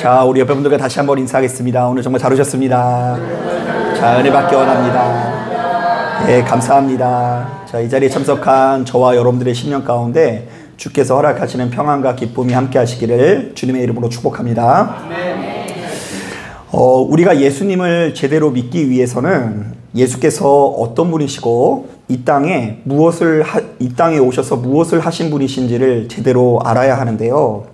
자, 우리 옆에 분들과 다시 한번 인사하겠습니다. 오늘 정말 잘 오셨습니다. 자, 은혜 받기 원합니다. 네, 감사합니다. 자, 이 자리에 참석한 저와 여러분들의 심령 가운데 주께서 허락하시는 평안과 기쁨이 함께 하시기를 주님의 이름으로 축복합니다. 우리가 예수님을 제대로 믿기 위해서는 예수께서 어떤 분이시고 이 땅에 오셔서 무엇을 하신 분이신지를 제대로 알아야 하는데요.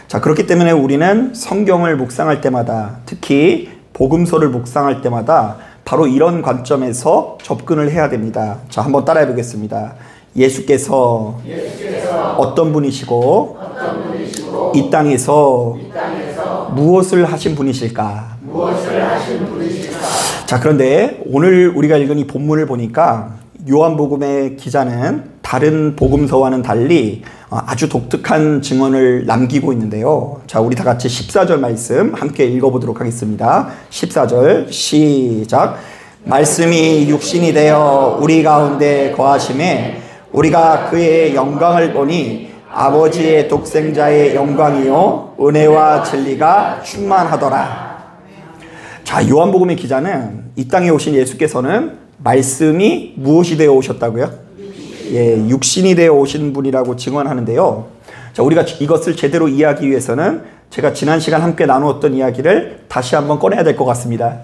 자, 그렇기 때문에 우리는 성경을 묵상할 때마다, 특히 복음서를 묵상할 때마다 바로 이런 관점에서 접근을 해야 됩니다. 자, 한번 따라해 보겠습니다. 예수께서 어떤 분이시고 이 땅에서 무엇을 하신 분이실까? 자, 그런데 오늘 우리가 읽은 이 본문을 보니까 요한복음의 기자는 다른 복음서와는 달리 아주 독특한 증언을 남기고 있는데요. 자, 우리 다 같이 14절 말씀 함께 읽어보도록 하겠습니다. 14절 시작. 말씀이 육신이 되어 우리 가운데 거하심에 우리가 그의 영광을 보니 아버지의 독생자의 영광이요 은혜와 진리가 충만하더라. 자, 요한복음의 기자는 이 땅에 오신 예수께서는 말씀이 무엇이 되어 오셨다고요? 예, 육신이 되어 오신 분이라고 증언하는데요. 자, 우리가 이것을 제대로 이해하기 위해서는 제가 지난 시간 함께 나누었던 이야기를 다시 한번 꺼내야 될 것 같습니다.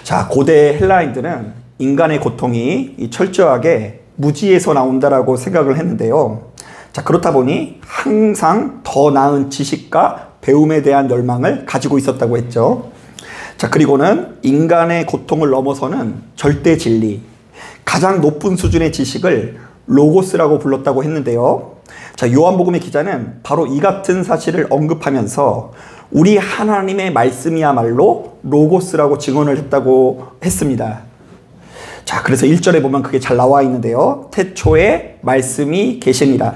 자, 고대 헬라인들은 인간의 고통이 철저하게 무지에서 나온다라고 생각을 했는데요. 자, 그렇다 보니 항상 더 나은 지식과 배움에 대한 열망을 가지고 있었다고 했죠. 자, 그리고는 인간의 고통을 넘어서는 절대 진리, 가장 높은 수준의 지식을 로고스라고 불렀다고 했는데요. 자, 요한복음의 기자는 바로 이 같은 사실을 언급하면서 우리 하나님의 말씀이야말로 로고스라고 증언을 했다고 했습니다. 자, 그래서 1절에 보면 그게 잘 나와 있는데요. 태초에 말씀이 계시니라.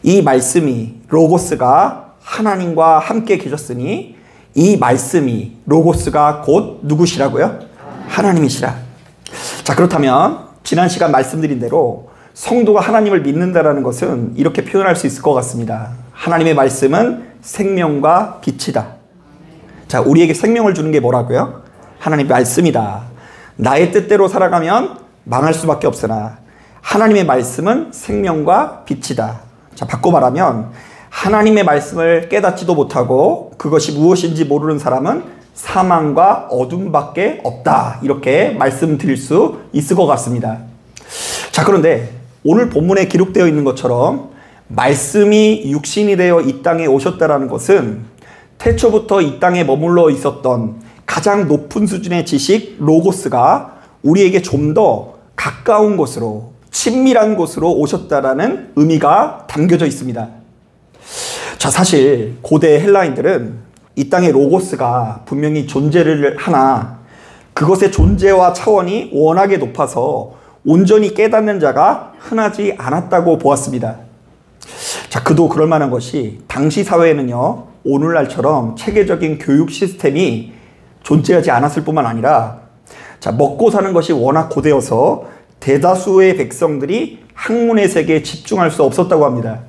이 말씀이, 로고스가 하나님과 함께 계셨으니 이 말씀이, 로고스가 곧 누구시라고요? 하나님이시라. 자, 그렇다면 지난 시간 말씀드린 대로 성도가 하나님을 믿는다라는 것은 이렇게 표현할 수 있을 것 같습니다. 하나님의 말씀은 생명과 빛이다. 자, 우리에게 생명을 주는 게 뭐라고요? 하나님의 말씀이다. 나의 뜻대로 살아가면 망할 수밖에 없으나 하나님의 말씀은 생명과 빛이다. 자, 바꿔 말하면 하나님의 말씀을 깨닫지도 못하고 그것이 무엇인지 모르는 사람은 사망과 어둠밖에 없다. 이렇게 말씀드릴 수 있을 것 같습니다. 자, 그런데 오늘 본문에 기록되어 있는 것처럼 말씀이 육신이 되어 이 땅에 오셨다라는 것은 태초부터 이 땅에 머물러 있었던 가장 높은 수준의 지식 로고스가 우리에게 좀 더 가까운 곳으로, 친밀한 곳으로 오셨다라는 의미가 담겨져 있습니다. 자, 사실 고대 헬라인들은 이 땅의 로고스가 분명히 존재를 하나 그것의 존재와 차원이 워낙에 높아서 온전히 깨닫는 자가 흔하지 않았다고 보았습니다. 자, 그도 그럴 만한 것이 당시 사회에는요, 오늘날처럼 체계적인 교육 시스템이 존재하지 않았을 뿐만 아니라, 자, 먹고 사는 것이 워낙 고되어서 대다수의 백성들이 학문의 세계에 집중할 수 없었다고 합니다.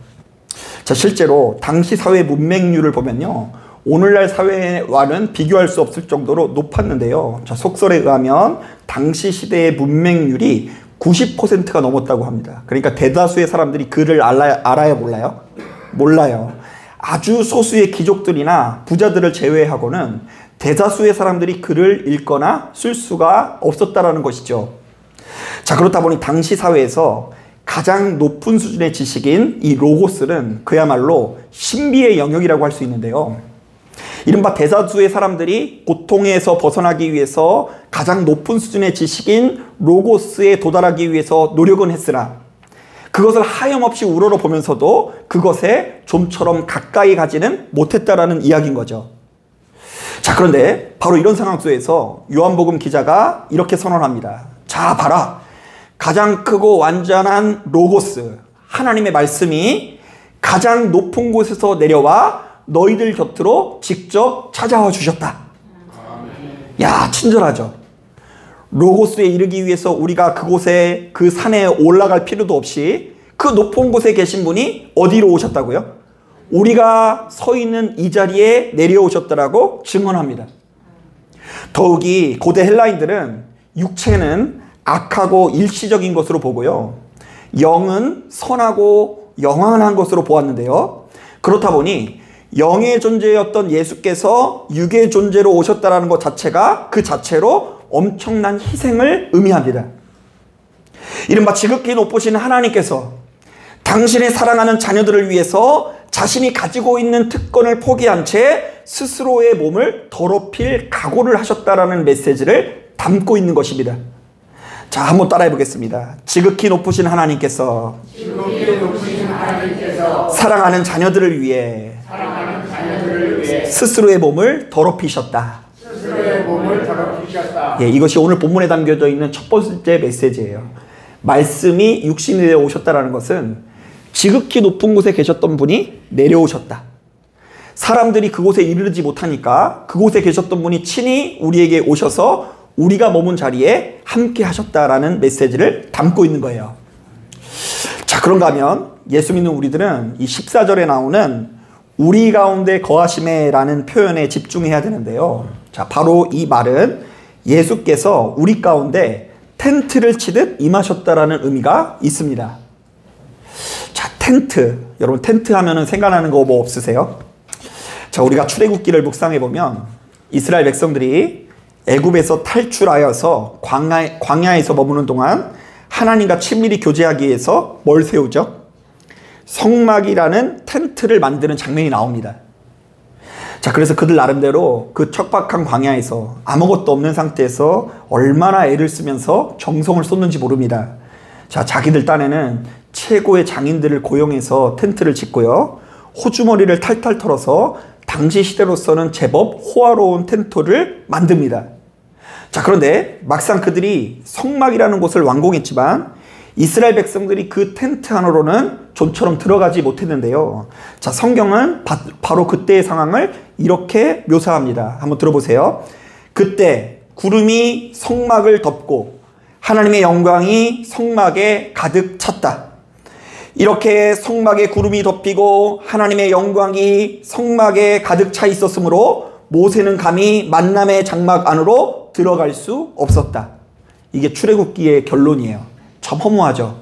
자, 실제로 당시 사회 문맹률을 보면요, 오늘날 사회와는 비교할 수 없을 정도로 높았는데요. 자, 속설에 의하면 당시 시대의 문맹률이 90%가 넘었다고 합니다. 그러니까 대다수의 사람들이 글을 알아야 몰라요? 몰라요. 아주 소수의 귀족들이나 부자들을 제외하고는 대다수의 사람들이 글을 읽거나 쓸 수가 없었다라는 것이죠. 자, 그렇다 보니 당시 사회에서 가장 높은 수준의 지식인 이 로고스는 그야말로 신비의 영역이라고 할 수 있는데요. 이른바 대다수의 사람들이 고통에서 벗어나기 위해서 가장 높은 수준의 지식인 로고스에 도달하기 위해서 노력은 했으나 그것을 하염없이 우러러보면서도 그것에 좀처럼 가까이 가지는 못했다라는 이야기인 거죠. 자, 그런데 바로 이런 상황 속에서 요한복음 기자가 이렇게 선언합니다. 자, 봐라. 가장 크고 완전한 로고스, 하나님의 말씀이 가장 높은 곳에서 내려와 너희들 곁으로 직접 찾아와 주셨다. 야, 친절하죠. 로고스에 이르기 위해서 우리가 그곳에, 그 산에 올라갈 필요도 없이 그 높은 곳에 계신 분이 어디로 오셨다고요? 우리가 서 있는 이 자리에 내려오셨다라고 증언합니다. 더욱이 고대 헬라인들은 육체는 악하고 일시적인 것으로 보고요, 영은 선하고 영원한 것으로 보았는데요, 그렇다 보니 영의 존재였던 예수께서 육의 존재로 오셨다는 것 자체가 그 자체로 엄청난 희생을 의미합니다. 이른바 지극히 높으신 하나님께서 당신의 사랑하는 자녀들을 위해서 자신이 가지고 있는 특권을 포기한 채 스스로의 몸을 더럽힐 각오를 하셨다라는 메시지를 담고 있는 것입니다. 자, 한번 따라해 보겠습니다. 지극히 높으신 하나님께서 사랑하는 자녀들을 위해 스스로의 몸을 더럽히셨다. 예, 이것이 오늘 본문에 담겨져 있는 첫 번째 메시지예요. 말씀이 육신이 되어 오셨다라는 것은 지극히 높은 곳에 계셨던 분이 내려오셨다. 사람들이 그곳에 이르지 못하니까 그곳에 계셨던 분이 친히 우리에게 오셔서 우리가 머문 자리에 함께 하셨다라는 메시지를 담고 있는 거예요. 자, 그런가 하면 예수 믿는 우리들은 이 14절에 나오는 우리 가운데 거하심에라는 표현에 집중해야 되는데요. 자, 바로 이 말은 예수께서 우리 가운데 텐트를 치듯 임하셨다라는 의미가 있습니다. 자, 텐트. 여러분, 텐트 하면은 생각나는 거 뭐 없으세요? 자, 우리가 출애굽기를 묵상해 보면 이스라엘 백성들이 애굽에서 탈출하여서 광야에서 머무는 동안 하나님과 친밀히 교제하기 위해서 뭘 세우죠? 성막이라는 텐트를 만드는 장면이 나옵니다. 자, 그래서 그들 나름대로 그 척박한 광야에서 아무것도 없는 상태에서 얼마나 애를 쓰면서 정성을 쏟는지 모릅니다. 자, 자기들 딴에는 최고의 장인들을 고용해서 텐트를 짓고요, 호주머니를 탈탈 털어서 당시 시대로서는 제법 호화로운 텐트를 만듭니다. 자, 그런데 막상 그들이 성막이라는 곳을 완공했지만 이스라엘 백성들이 그 텐트 안으로는 좀처럼 들어가지 못했는데요. 자, 성경은 바로 그때의 상황을 이렇게 묘사합니다. 한번 들어보세요. 그때 구름이 성막을 덮고 하나님의 영광이 성막에 가득 찼다. 이렇게 성막에 구름이 덮이고 하나님의 영광이 성막에 가득 차 있었으므로 모세는 감히 만남의 장막 안으로 들어갈 수 없었다. 이게 출애굽기의 결론이에요. 참 허무하죠.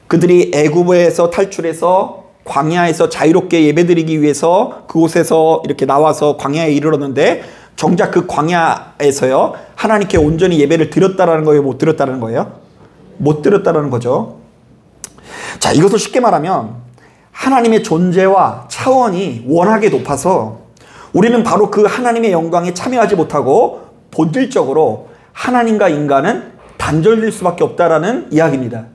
그들이 애굽에서 탈출해서 광야에서 자유롭게 예배드리기 위해서 그곳에서 이렇게 나와서 광야에 이르렀는데 정작 그 광야에서요, 하나님께 온전히 예배를 드렸다라는 거예요, 못 드렸다라는 거예요? 못 드렸다라는 거죠. 자, 이것을 쉽게 말하면 하나님의 존재와 차원이 워낙에 높아서 우리는 바로 그 하나님의 영광에 참여하지 못하고 본질적으로 하나님과 인간은 단절될 수밖에 없다라는 이야기입니다.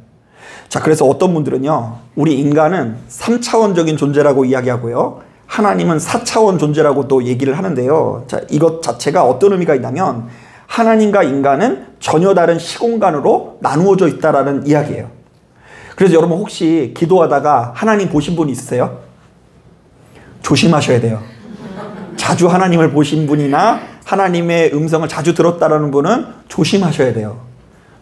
자, 그래서 어떤 분들은요, 우리 인간은 3차원적인 존재라고 이야기하고요, 하나님은 4차원 존재라고 또 얘기를 하는데요. 자, 이것 자체가 어떤 의미가 있냐면 하나님과 인간은 전혀 다른 시공간으로 나누어져 있다라는 이야기예요. 그래서 여러분 혹시 기도하다가 하나님 보신 분 있으세요? 조심하셔야 돼요. 자주 하나님을 보신 분이나 하나님의 음성을 자주 들었다라는 분은 조심하셔야 돼요.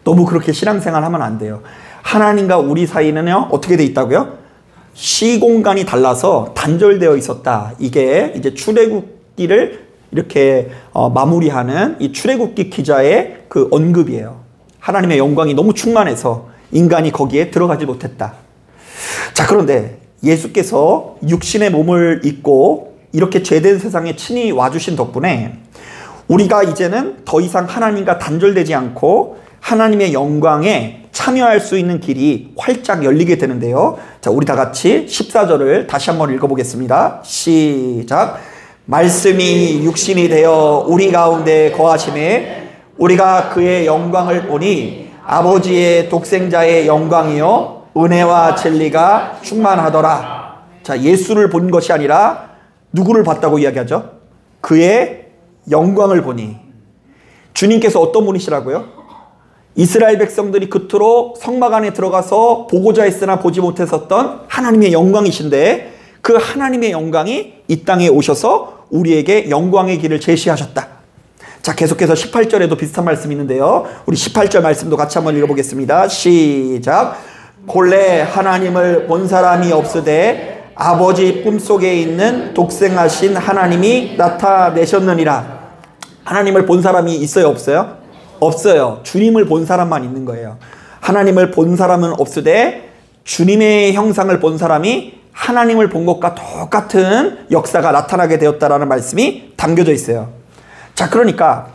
너무 그렇게 신앙생활 하면 안 돼요. 하나님과 우리 사이는요, 어떻게 돼 있다고요? 시공간이 달라서 단절되어 있었다. 이게 이제 출애굽기를 이렇게 마무리하는 이 출애굽기 기자의 그 언급이에요. 하나님의 영광이 너무 충만해서 인간이 거기에 들어가지 못했다. 자, 그런데 예수께서 육신의 몸을 입고 이렇게 죄된 세상에 친히 와주신 덕분에 우리가 이제는 더 이상 하나님과 단절되지 않고 하나님의 영광에 참여할 수 있는 길이 활짝 열리게 되는데요. 자, 우리 다 같이 14절을 다시 한번 읽어보겠습니다. 시작. 말씀이 육신이 되어 우리 가운데 거하심에 우리가 그의 영광을 보니 아버지의 독생자의 영광이요 은혜와 진리가 충만하더라. 자, 예수를 본 것이 아니라 누구를 봤다고 이야기하죠? 그의 영광을 보니. 주님께서 어떤 분이시라고요? 이스라엘 백성들이 그토록 성막 안에 들어가서 보고자 했으나 보지 못했었던 하나님의 영광이신데 그 하나님의 영광이 이 땅에 오셔서 우리에게 영광의 길을 제시하셨다. 자, 계속해서 18절에도 비슷한 말씀이 있는데요. 우리 18절 말씀도 같이 한번 읽어보겠습니다. 시작. 본래 하나님을 본 사람이 없으되 아버지 꿈속에 있는 독생하신 하나님이 나타내셨느니라. 하나님을 본 사람이 있어요, 없어요? 없어요. 주님을 본 사람만 있는 거예요. 하나님을 본 사람은 없으되 주님의 형상을 본 사람이 하나님을 본 것과 똑같은 역사가 나타나게 되었다라는 말씀이 담겨져 있어요. 자, 그러니까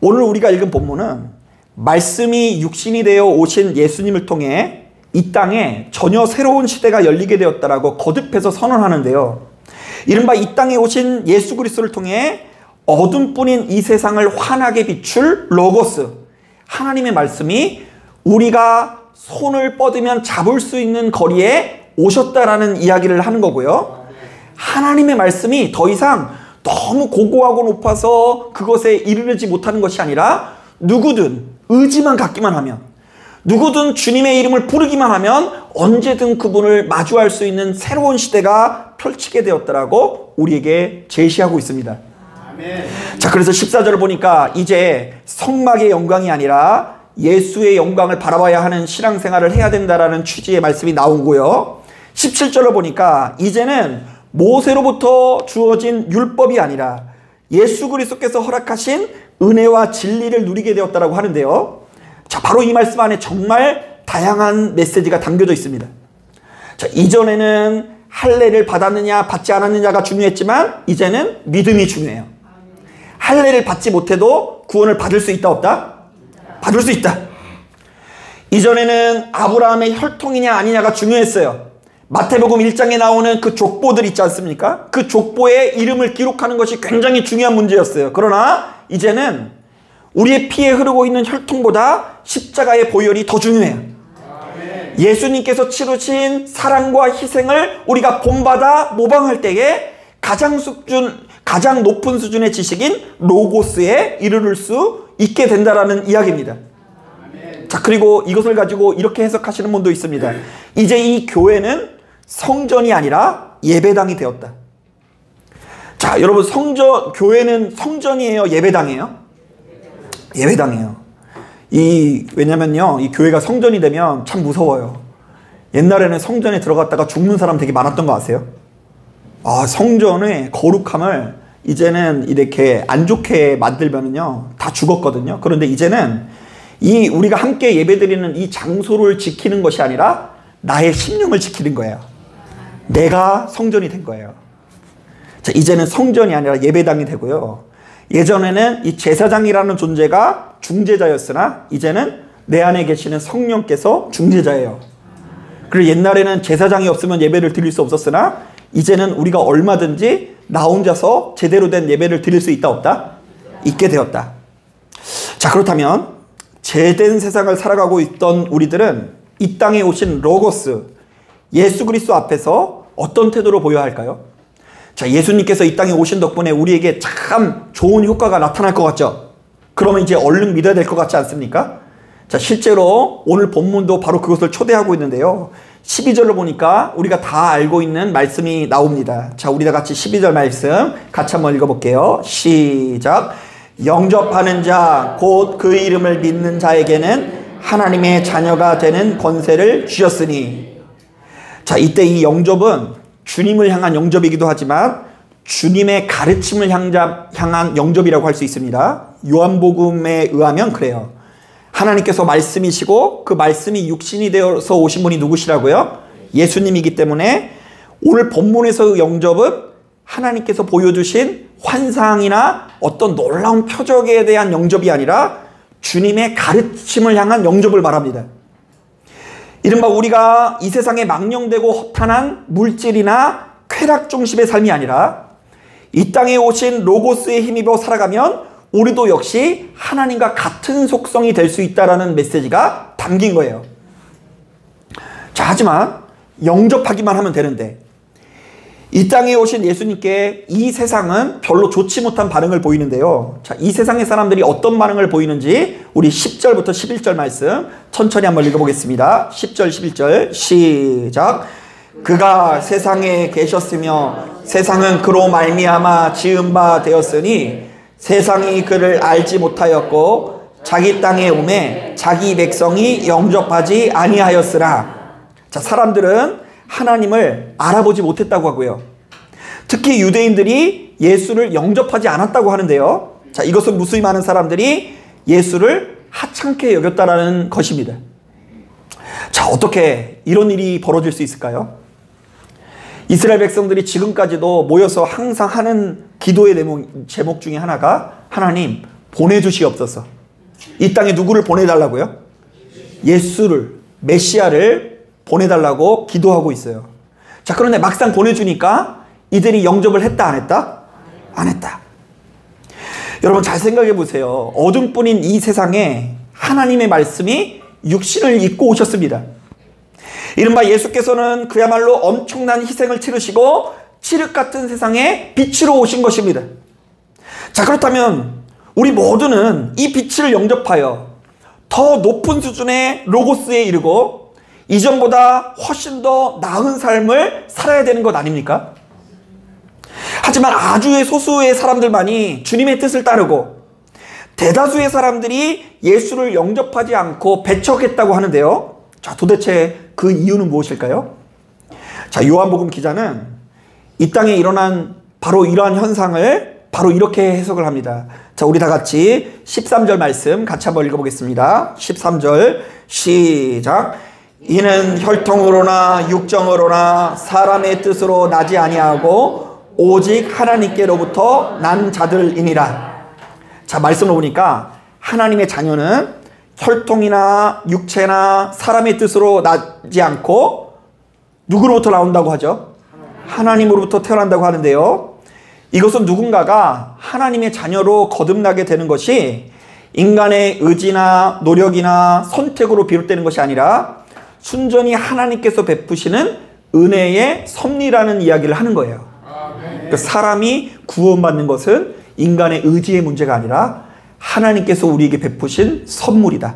오늘 우리가 읽은 본문은 말씀이 육신이 되어 오신 예수님을 통해 이 땅에 전혀 새로운 시대가 열리게 되었다라고 거듭해서 선언하는데요. 이른바 이 땅에 오신 예수 그리스도를 통해 어둠뿐인 이 세상을 환하게 비출 로고스, 하나님의 말씀이 우리가 손을 뻗으면 잡을 수 있는 거리에 오셨다라는 이야기를 하는 거고요. 하나님의 말씀이 더 이상 너무 고고하고 높아서 그것에 이르르지 못하는 것이 아니라 누구든 의지만 갖기만 하면, 누구든 주님의 이름을 부르기만 하면 언제든 그분을 마주할 수 있는 새로운 시대가 펼치게 되었다라고 우리에게 제시하고 있습니다. 아멘. 자, 그래서 14절을 보니까 이제 성막의 영광이 아니라 예수의 영광을 바라봐야 하는 신앙생활을 해야 된다라는 취지의 말씀이 나오고요. 17절을 보니까 이제는 모세로부터 주어진 율법이 아니라 예수 그리스도께서 허락하신 은혜와 진리를 누리게 되었다라고 하는데요. 자, 바로 이 말씀 안에 정말 다양한 메시지가 담겨져 있습니다. 자, 이전에는 할례를 받았느냐 받지 않았느냐가 중요했지만 이제는 믿음이 중요해요. 할례를 받지 못해도 구원을 받을 수 있다, 없다? 받을 수 있다. 이전에는 아브라함의 혈통이냐 아니냐가 중요했어요. 마태복음 1장에 나오는 그 족보들 있지 않습니까? 그 족보에 이름을 기록하는 것이 굉장히 중요한 문제였어요. 그러나 이제는 우리의 피에 흐르고 있는 혈통보다 십자가의 보혈이 더 중요해요. 예수님께서 치르신 사랑과 희생을 우리가 본받아 모방할 때에 가장 높은 수준의 지식인 로고스에 이르를 수 있게 된다라는 이야기입니다. 자, 그리고 이것을 가지고 이렇게 해석하시는 분도 있습니다. 이제 이 교회는 성전이 아니라 예배당이 되었다. 자, 여러분, 교회는 성전이에요, 예배당이에요? 예배당이에요. 왜냐면요, 이 교회가 성전이 되면 참 무서워요. 옛날에는 성전에 들어갔다가 죽는 사람 되게 많았던 거 아세요? 성전의 거룩함을 이제는 이렇게 안 좋게 만들면은요, 다 죽었거든요. 그런데 이제는 우리가 함께 예배드리는 이 장소를 지키는 것이 아니라 나의 심령을 지키는 거예요. 내가 성전이 된 거예요. 자, 이제는 성전이 아니라 예배당이 되고요. 예전에는 이 제사장이라는 존재가 중재자였으나 이제는 내 안에 계시는 성령께서 중재자예요. 그리고 옛날에는 제사장이 없으면 예배를 드릴 수 없었으나 이제는 우리가 얼마든지 나 혼자서 제대로 된 예배를 드릴 수 있다, 없다? 있게 되었다. 자, 그렇다면 죄된 세상을 살아가고 있던 우리들은 이 땅에 오신 로고스, 예수 그리스도 앞에서 어떤 태도로 보여야 할까요? 자, 예수님께서 이 땅에 오신 덕분에 우리에게 참 좋은 효과가 나타날 것 같죠? 그러면 이제 얼른 믿어야 될 것 같지 않습니까? 자, 실제로 오늘 본문도 바로 그것을 초대하고 있는데요. 12절을 보니까 우리가 다 알고 있는 말씀이 나옵니다. 자, 우리 다 같이 12절 말씀 같이 한번 읽어볼게요. 시작. 영접하는 자, 곧 그 이름을 믿는 자에게는 하나님의 자녀가 되는 권세를 주셨으니. 자, 이때 이 영접은 주님을 향한 영접이기도 하지만 주님의 가르침을 향한 영접이라고 할 수 있습니다. 요한복음에 의하면 그래요. 하나님께서 말씀이시고 그 말씀이 육신이 되어서 오신 분이 누구시라고요? 예수님이기 때문에 오늘 본문에서의 영접은 하나님께서 보여주신 환상이나 어떤 놀라운 표적에 대한 영접이 아니라 주님의 가르침을 향한 영접을 말합니다. 이른바 우리가 이 세상에 망령되고 허탄한 물질이나 쾌락 중심의 삶이 아니라 이 땅에 오신 로고스에 힘입어 살아가면 우리도 역시 하나님과 같은 속성이 될 수 있다는 메시지가 담긴 거예요. 자, 하지만 영접하기만 하면 되는데 이 땅에 오신 예수님께 이 세상은 별로 좋지 못한 반응을 보이는데요. 자, 이 세상의 사람들이 어떤 반응을 보이는지 우리 10절부터 11절 말씀 천천히 한번 읽어보겠습니다. 10절 11절 시작. 그가 세상에 계셨으며 세상은 그로 말미암아 지은 바 되었으니 세상이 그를 알지 못하였고 자기 땅에 오매 자기 백성이 영접하지 아니하였으나. 자, 사람들은 하나님을 알아보지 못했다고 하고요. 특히 유대인들이 예수를 영접하지 않았다고 하는데요. 자, 이것은 무수히 많은 사람들이 예수를 하찮게 여겼다라는 것입니다. 자, 어떻게 이런 일이 벌어질 수 있을까요? 이스라엘 백성들이 지금까지도 모여서 항상 하는 기도의 제목 중에 하나가 하나님 보내주시옵소서. 이 땅에 누구를 보내달라고요? 예수를, 메시아를 보내달라고 기도하고 있어요. 자, 그런데 막상 보내주니까 이들이 영접을 했다 안 했다? 안 했다. 여러분 잘 생각해 보세요. 어둠뿐인 이 세상에 하나님의 말씀이 육신을 입고 오셨습니다. 이른바 예수께서는 그야말로 엄청난 희생을 치르시고 칠흑 같은 세상에 빛으로 오신 것입니다. 자, 그렇다면 우리 모두는 이 빛을 영접하여 더 높은 수준의 로고스에 이르고 이전보다 훨씬 더 나은 삶을 살아야 되는 것 아닙니까? 하지만 아주의 소수의 사람들만이 주님의 뜻을 따르고 대다수의 사람들이 예수를 영접하지 않고 배척했다고 하는데요. 자, 도대체 그 이유는 무엇일까요? 자, 요한복음 기자는 이 땅에 일어난 바로 이러한 현상을 바로 이렇게 해석을 합니다. 자, 우리 다 같이 13절 말씀 같이 한번 읽어보겠습니다. 13절 시작. 이는 혈통으로나 육정으로나 사람의 뜻으로 나지 아니하고 오직 하나님께로부터 난 자들이니라. 자, 말씀을 보니까 하나님의 자녀는 혈통이나 육체나 사람의 뜻으로 나지 않고 누구로부터 나온다고 하죠? 하나님으로부터 태어난다고 하는데요. 이것은 누군가가 하나님의 자녀로 거듭나게 되는 것이 인간의 의지나 노력이나 선택으로 비롯되는 것이 아니라 순전히 하나님께서 베푸시는 은혜의 섭리라는 이야기를 하는 거예요. 그러니까 사람이 구원받는 것은 인간의 의지의 문제가 아니라 하나님께서 우리에게 베푸신 선물이다.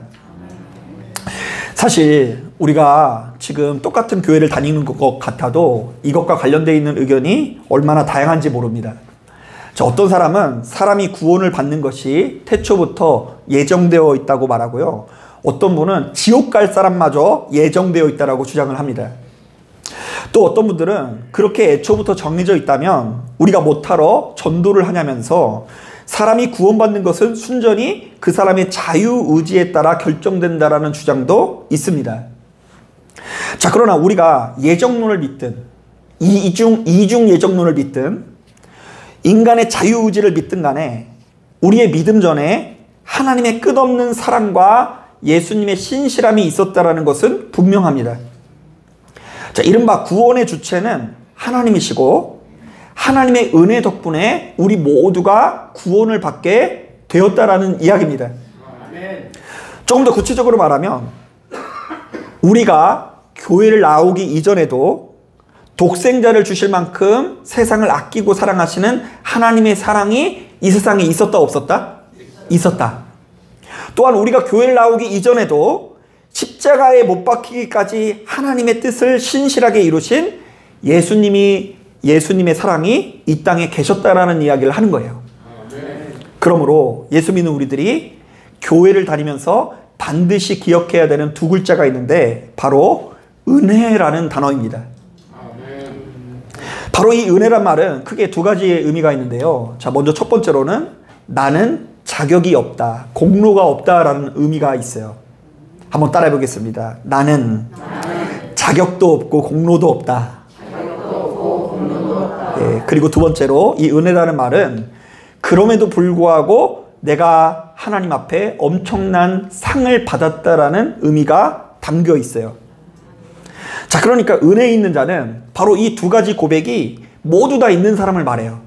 사실 우리가 지금 똑같은 교회를 다니는 것 같아도 이것과 관련되어 있는 의견이 얼마나 다양한지 모릅니다. 자, 어떤 사람은 사람이 구원을 받는 것이 태초부터 예정되어 있다고 말하고요. 어떤 분은 지옥 갈 사람마저 예정되어 있다고 주장을 합니다. 또 어떤 분들은 그렇게 애초부터 정해져 있다면 우리가 못하러 전도를 하냐면서 사람이 구원받는 것은 순전히 그 사람의 자유의지에 따라 결정된다라는 주장도 있습니다. 자, 그러나 우리가 예정론을 믿든 이중 예정론을 믿든 인간의 자유의지를 믿든 간에 우리의 믿음 전에 하나님의 끝없는 사랑과 예수님의 신실함이 있었다라는 것은 분명합니다. 자, 이른바 구원의 주체는 하나님이시고 하나님의 은혜 덕분에 우리 모두가 구원을 받게 되었다라는 이야기입니다. 조금 더 구체적으로 말하면 우리가 교회를 나오기 이전에도 독생자를 주실 만큼 세상을 아끼고 사랑하시는 하나님의 사랑이 이 세상에 있었다 없었다? 있었다. 또한 우리가 교회를 나오기 이전에도 십자가에 못 박히기까지 하나님의 뜻을 신실하게 이루신 예수님의 사랑이 이 땅에 계셨다라는 이야기를 하는 거예요. 그러므로 예수 믿는 우리들이 교회를 다니면서 반드시 기억해야 되는 두 글자가 있는데 바로 은혜라는 단어입니다. 바로 이 은혜란 말은 크게 두 가지의 의미가 있는데요. 자, 먼저 첫 번째로는 나는 자격이 없다, 공로가 없다라는 의미가 있어요. 한번 따라해 보겠습니다. 나는 자격도 없고 공로도 없다. 예, 그리고 두 번째로 이 은혜라는 말은 그럼에도 불구하고 내가 하나님 앞에 엄청난 상을 받았다라는 의미가 담겨 있어요. 자, 그러니까 은혜 있는 자는 바로 이 두 가지 고백이 모두 다 있는 사람을 말해요.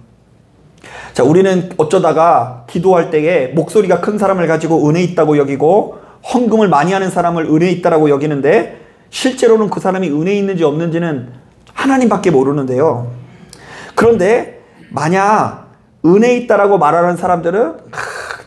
자, 우리는 어쩌다가 기도할 때에 목소리가 큰 사람을 가지고 은혜 있다고 여기고 헌금을 많이 하는 사람을 은혜 있다라고 여기는데 실제로는 그 사람이 은혜 있는지 없는지는 하나님밖에 모르는데요. 그런데 만약 은혜 있다라고 말하는 사람들은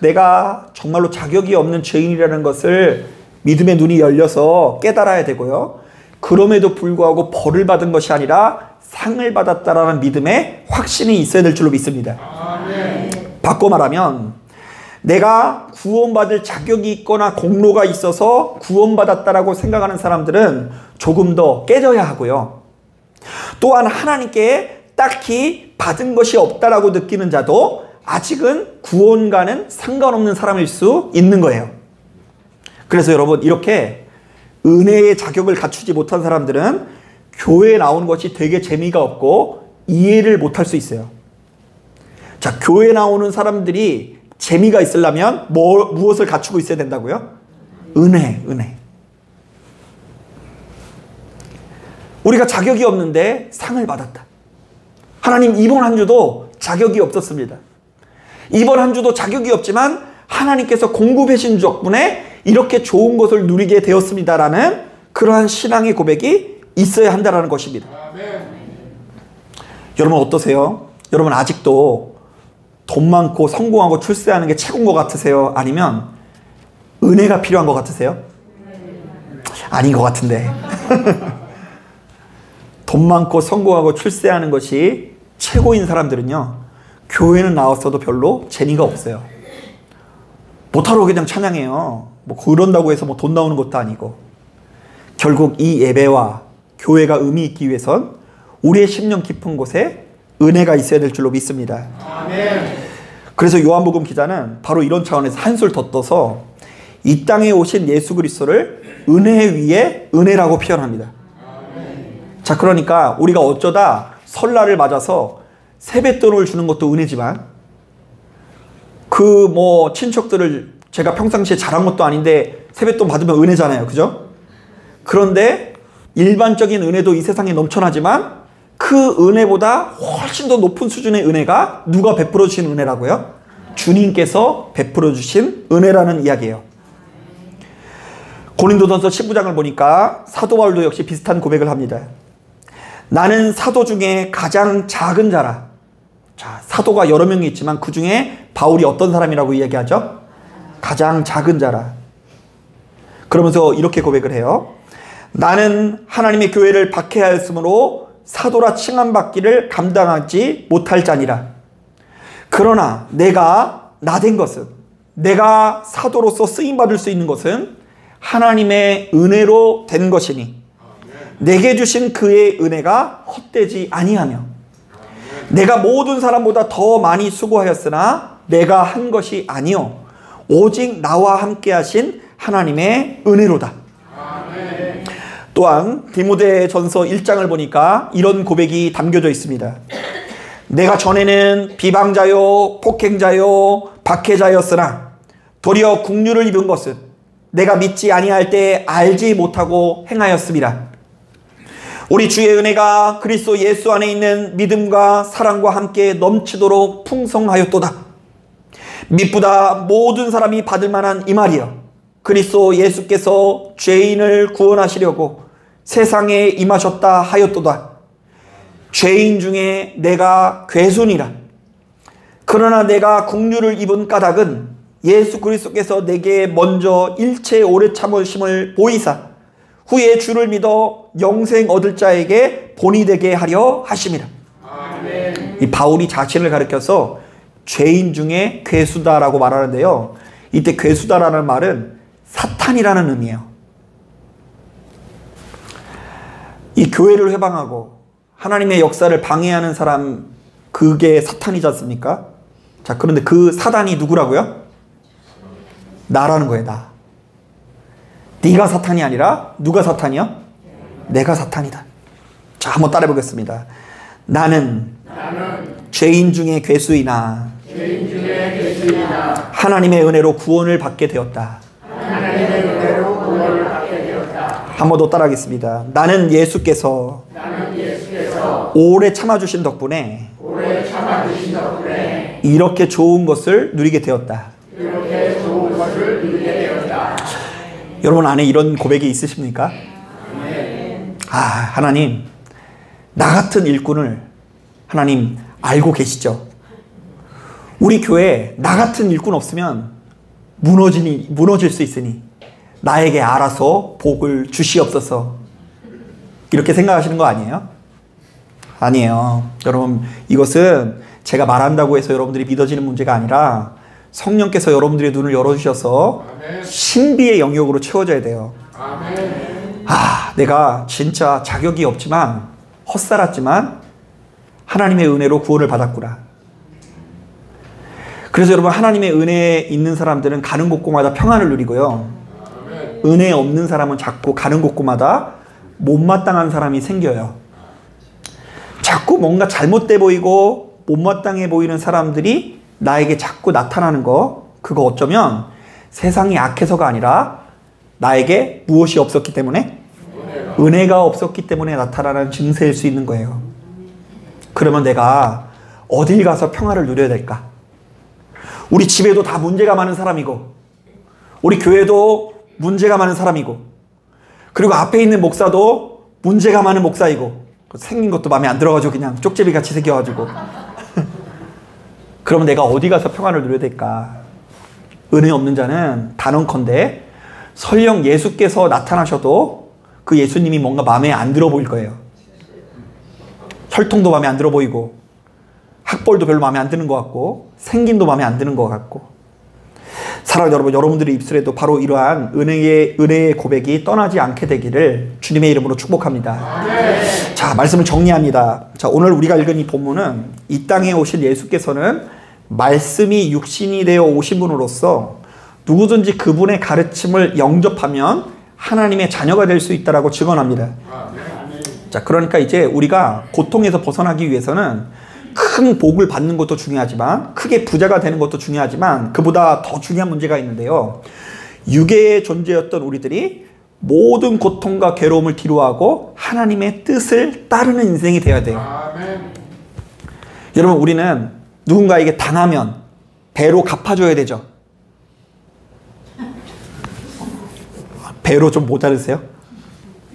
내가 정말로 자격이 없는 죄인이라는 것을 믿음의 눈이 열려서 깨달아야 되고요. 그럼에도 불구하고 벌을 받은 것이 아니라 상을 받았다라는 믿음의 확신이 있어야 될 줄로 믿습니다. 아멘. 바꿔 말하면 내가 구원받을 자격이 있거나 공로가 있어서 구원받았다라고 생각하는 사람들은 조금 더 깨져야 하고요. 또한 하나님께 딱히 받은 것이 없다라고 느끼는 자도 아직은 구원과는 상관없는 사람일 수 있는 거예요. 그래서 여러분, 이렇게 은혜의 자격을 갖추지 못한 사람들은 교회에 나오는 것이 되게 재미가 없고 이해를 못할 수 있어요. 자, 교회에 나오는 사람들이 재미가 있으려면 무엇을 갖추고 있어야 된다고요? 은혜. 우리가 자격이 없는데 상을 받았다. 하나님, 이번 한 주도 자격이 없었습니다. 이번 한 주도 자격이 없지만 하나님께서 공급해 주신 덕분에 이렇게 좋은 것을 누리게 되었습니다라는 그러한 신앙의 고백이 있어야 한다는 것입니다. 여러분 어떠세요? 여러분 아직도 돈 많고 성공하고 출세하는 게 최고인 것 같으세요? 아니면 은혜가 필요한 것 같으세요? 아닌 것 같은데. 돈 많고 성공하고 출세하는 것이 최고인 사람들은요, 교회는 나왔어도 별로 재미가 없어요. 못하러 그냥 찬양해요. 뭐 그런다고 해서 뭐 돈 나오는 것도 아니고. 결국 이 예배와 교회가 의미 있기 위해선 우리의 심령 깊은 곳에 은혜가 있어야 될 줄로 믿습니다. 아멘. 그래서 요한복음 기자는 바로 이런 차원에서 한술 더 떠서 이 땅에 오신 예수 그리스도를 은혜 위에 은혜라고 표현합니다. 아멘. 자, 그러니까 우리가 어쩌다 설날을 맞아서 세뱃돈을 주는 것도 은혜지만 그 뭐 친척들을 제가 평상시에 잘한 것도 아닌데 세뱃돈 받으면 은혜잖아요. 그죠? 그런데 일반적인 은혜도 이 세상에 넘쳐나지만 그 은혜보다 훨씬 더 높은 수준의 은혜가 누가 베풀어 주신 은혜라고요? 주님께서 베풀어 주신 은혜라는 이야기예요. 고린도전서 19장을 보니까 사도 바울도 역시 비슷한 고백을 합니다. 나는 사도 중에 가장 작은 자라. 자, 사도가 여러 명이 있지만 그 중에 바울이 어떤 사람이라고 이야기하죠? 가장 작은 자라. 그러면서 이렇게 고백을 해요. 나는 하나님의 교회를 박해하였으므로 사도라 칭함받기를 감당하지 못할 자니라. 그러나 내가 나된 것은, 내가 사도로서 쓰임받을 수 있는 것은 하나님의 은혜로 된 것이니 내게 주신 그의 은혜가 헛되지 아니하며 내가 모든 사람보다 더 많이 수고하였으나 내가 한 것이 아니요 오직 나와 함께 하신 하나님의 은혜로다. 아멘. 또한 디모데전서 1장을 보니까 이런 고백이 담겨져 있습니다. 내가 전에는 비방자요 폭행자요 박해자였으나 도리어 국류를 입은 것은 내가 믿지 아니할 때 알지 못하고 행하였습니다. 우리 주의 은혜가 그리스도 예수 안에 있는 믿음과 사랑과 함께 넘치도록 풍성하였도다. mit보다 모든 사람이 받을 만한 이 말이여. 그리스도 예수께서 죄인을 구원하시려고 세상에 임하셨다 하였도다. 죄인 중에 내가 괴순이라. 그러나 내가 국류를 입은 까닭은 예수 그리스도께서 내게 먼저 일체 오래 참으심을 보이사 후에 주를 믿어 영생 얻을 자에게 본이 되게 하려 하심이라. 아멘. 이 바울이 자신을 가리켜서 죄인 중에 괴수다라고 말하는데요. 이때 괴수다라는 말은 사탄이라는 의미예요. 이 교회를 회방하고 하나님의 역사를 방해하는 사람, 그게 사탄이지 않습니까? 자, 그런데 그 사단이 누구라고요? 나라는 거예요. 나. 네가 사탄이 아니라 누가 사탄이요? 내가 사탄이다. 자, 한번 따라해 보겠습니다. 나는 죄인 중에 괴수이나 하나님의 은혜로 구원을 받게 되었다. 한 번 더 따라하겠습니다. 나는 예수께서 오래 참아주신 덕분에 이렇게 좋은 것을 누리게 되었다. 여러분 안에 이런 고백이 있으십니까? 아, 하나님, 나 같은 일꾼을 하나님 알고 계시죠? 우리 교회에 나 같은 일꾼 없으면 무너질 수 있으니 나에게 알아서 복을 주시옵소서. 이렇게 생각하시는 거 아니에요? 아니에요. 여러분, 이것은 제가 말한다고 해서 여러분들이 믿어지는 문제가 아니라 성령께서 여러분들의 눈을 열어주셔서 신비의 영역으로 채워져야 돼요. 아, 내가 진짜 자격이 없지만 헛살았지만 하나님의 은혜로 구원을 받았구나. 그래서 여러분, 하나님의 은혜에 있는 사람들은 가는 곳곳마다 평안을 누리고요. 은혜 없는 사람은 자꾸 가는 곳곳마다 못마땅한 사람이 생겨요. 자꾸 뭔가 잘못돼 보이고 못마땅해 보이는 사람들이 나에게 자꾸 나타나는 거, 그거 어쩌면 세상이 악해서가 아니라 나에게 무엇이 없었기 때문에? 은혜가 없었기 때문에 나타나는 증세일 수 있는 거예요. 그러면 내가 어딜 가서 평화를 누려야 될까? 우리 집에도 다 문제가 많은 사람이고, 우리 교회도 문제가 많은 사람이고, 그리고 앞에 있는 목사도 문제가 많은 목사이고, 생긴 것도 마음에 안 들어가지고 그냥 쪽제비 같이 생겨가지고. 그러면 내가 어디 가서 평안을 누려야 될까? 은혜 없는 자는 단언컨대 설령 예수께서 나타나셔도 그 예수님이 뭔가 마음에 안 들어 보일 거예요. 혈통도 마음에 안 들어 보이고, 학벌도 별로 마음에 안 드는 것 같고, 생긴도 마음에 안 드는 것 같고. 사랑하는 여러분, 여러분들의 입술에도 바로 이러한 은혜의 고백이 떠나지 않게 되기를 주님의 이름으로 축복합니다. 자, 말씀을 정리합니다. 자, 오늘 우리가 읽은 이 본문은 이 땅에 오신 예수께서는 말씀이 육신이 되어 오신 분으로서 누구든지 그분의 가르침을 영접하면 하나님의 자녀가 될 수 있다라고 증언합니다. 자, 그러니까 이제 우리가 고통에서 벗어나기 위해서는 큰 복을 받는 것도 중요하지만, 크게 부자가 되는 것도 중요하지만, 그보다 더 중요한 문제가 있는데요. 유괴의 존재였던 우리들이 모든 고통과 괴로움을 뒤로하고 하나님의 뜻을 따르는 인생이 되어야 돼요. 여러분, 우리는 누군가에게 당하면 배로 갚아줘야 되죠. 배로 좀 모자르세요?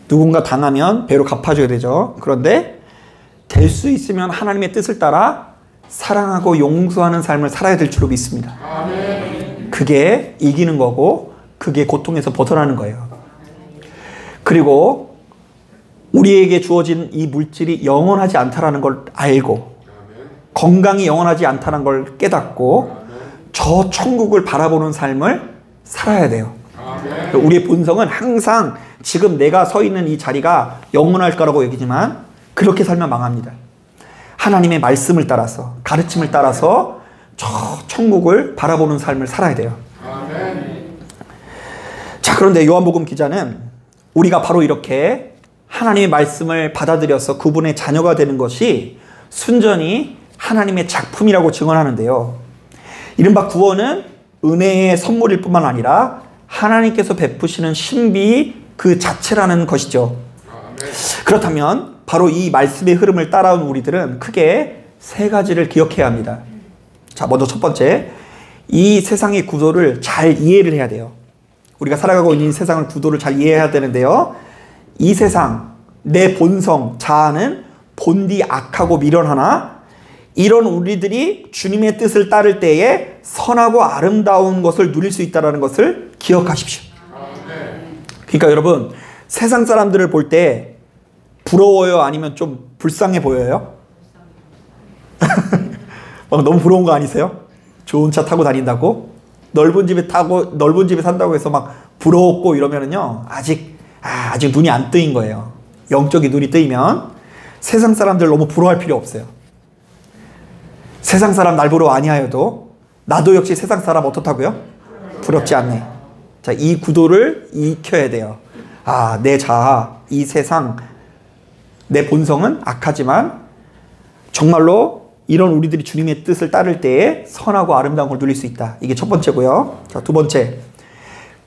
누군가 당하면 배로 갚아줘야 되죠. 그런데 될 수 있으면 하나님의 뜻을 따라 사랑하고 용서하는 삶을 살아야 될 줄로 믿습니다. 그게 이기는 거고, 그게 고통에서 벗어나는 거예요. 그리고 우리에게 주어진 이 물질이 영원하지 않다라는 걸 알고, 건강이 영원하지 않다는 걸 깨닫고, 저 천국을 바라보는 삶을 살아야 돼요. 우리의 본성은 항상 지금 내가 서 있는 이 자리가 영원할 거라고 여기지만, 그렇게 살면 망합니다. 하나님의 말씀을 따라서, 가르침을 따라서 저 천국을 바라보는 삶을 살아야 돼요. 자, 그런데 요한복음 기자는 우리가 바로 이렇게 하나님의 말씀을 받아들여서 그분의 자녀가 되는 것이 순전히 하나님의 작품이라고 증언하는데요. 이른바 구원은 은혜의 선물일 뿐만 아니라 하나님께서 베푸시는 신비 그 자체라는 것이죠. 그렇다면 바로 이 말씀의 흐름을 따라온 우리들은 크게 세 가지를 기억해야 합니다. 자, 먼저 첫 번째, 이 세상의 구조를 잘 이해를 해야 돼요. 우리가 살아가고 있는 세상의 구조를 잘 이해해야 되는데요. 이 세상, 내 본성, 자아는 본디 악하고 미련하나 이런 우리들이 주님의 뜻을 따를 때에 선하고 아름다운 것을 누릴 수 있다는 것을 기억하십시오. 그러니까 여러분, 세상 사람들을 볼 때 부러워요? 아니면 좀 불쌍해 보여요? 너무 부러운 거 아니세요? 좋은 차 타고 다닌다고? 넓은 집에 산다고 해서 막 부러웠고 이러면은요, 아직 눈이 안 뜨인 거예요. 영적인 눈이 뜨이면 세상 사람들 너무 부러워할 필요 없어요. 세상 사람 날 부러워 아니하여도 나도 역시 세상 사람 어떻다고요? 부럽지 않네. 자, 이 구도를 익혀야 돼요. 내 자아, 이 세상, 내 본성은 악하지만 정말로 이런 우리들이 주님의 뜻을 따를 때에 선하고 아름다운 걸 누릴 수 있다. 이게 첫 번째고요. 자, 두 번째,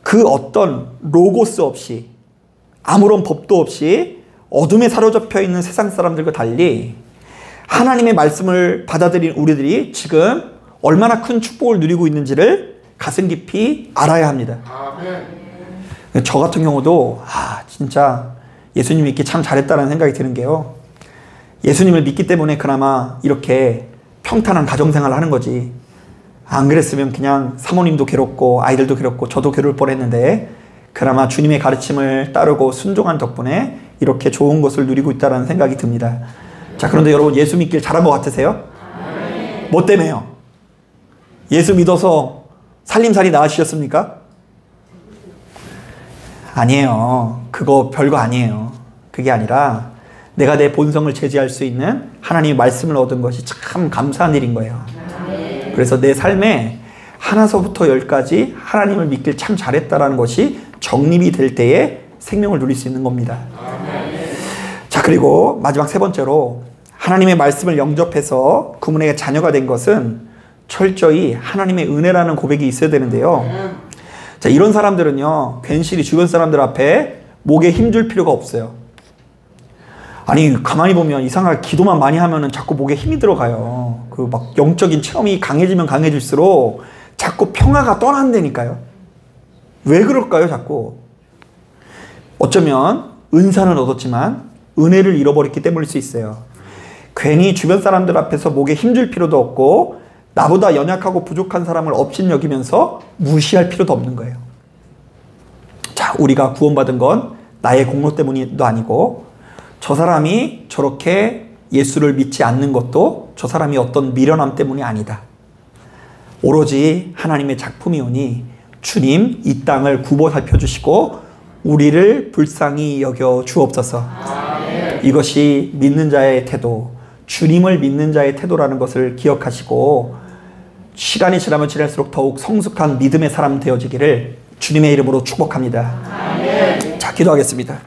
그 어떤 로고스 없이, 아무런 법도 없이 어둠에 사로잡혀 있는 세상 사람들과 달리 하나님의 말씀을 받아들인 우리들이 지금 얼마나 큰 축복을 누리고 있는지를 가슴 깊이 알아야 합니다. 저 같은 경우도 진짜 예수님 믿기 참 잘했다는 생각이 드는 게요, 예수님을 믿기 때문에 그나마 이렇게 평탄한 가정생활을 하는 거지, 안 그랬으면 그냥 사모님도 괴롭고 아이들도 괴롭고 저도 괴로울 뻔했는데 그나마 주님의 가르침을 따르고 순종한 덕분에 이렇게 좋은 것을 누리고 있다는 생각이 듭니다. 자, 그런데 여러분, 예수 믿길 잘한 것 같으세요? 뭐 때문에요? 예수 믿어서 살림살이 나아지셨습니까? 아니에요. 그거 별거 아니에요. 그게 아니라 내가 내 본성을 제지할 수 있는 하나님의 말씀을 얻은 것이 참 감사한 일인 거예요. 그래서 내 삶에 하나서부터 열까지 하나님을 믿길 참 잘했다라는 것이 정립이 될 때에 생명을 누릴 수 있는 겁니다. 자, 그리고 마지막 세 번째로 하나님의 말씀을 영접해서 그분에게 자녀가 된 것은 철저히 하나님의 은혜라는 고백이 있어야 되는데요. 자, 이런 사람들은요, 괜시리 주변 사람들 앞에 목에 힘줄 필요가 없어요. 아니, 가만히 보면 이상하게 기도만 많이 하면은 자꾸 목에 힘이 들어가요. 그 막 영적인 체험이 강해지면 강해질수록 자꾸 평화가 떠난다니까요. 왜 그럴까요, 자꾸? 어쩌면 은사는 얻었지만 은혜를 잃어버렸기 때문일 수 있어요. 괜히 주변 사람들 앞에서 목에 힘줄 필요도 없고 나보다 연약하고 부족한 사람을 업신여기면서 무시할 필요도 없는 거예요. 자, 우리가 구원받은 건 나의 공로 때문도 아니고 저 사람이 저렇게 예수를 믿지 않는 것도 저 사람이 어떤 미련함 때문이 아니다. 오로지 하나님의 작품이오니 주님 이 땅을 굽어 살펴주시고 우리를 불쌍히 여겨 주옵소서. 이것이 믿는 자의 태도, 주님을 믿는 자의 태도라는 것을 기억하시고 시간이 지나면 지날수록 더욱 성숙한 믿음의 사람 되어지기를 주님의 이름으로 축복합니다. 자, 기도하겠습니다.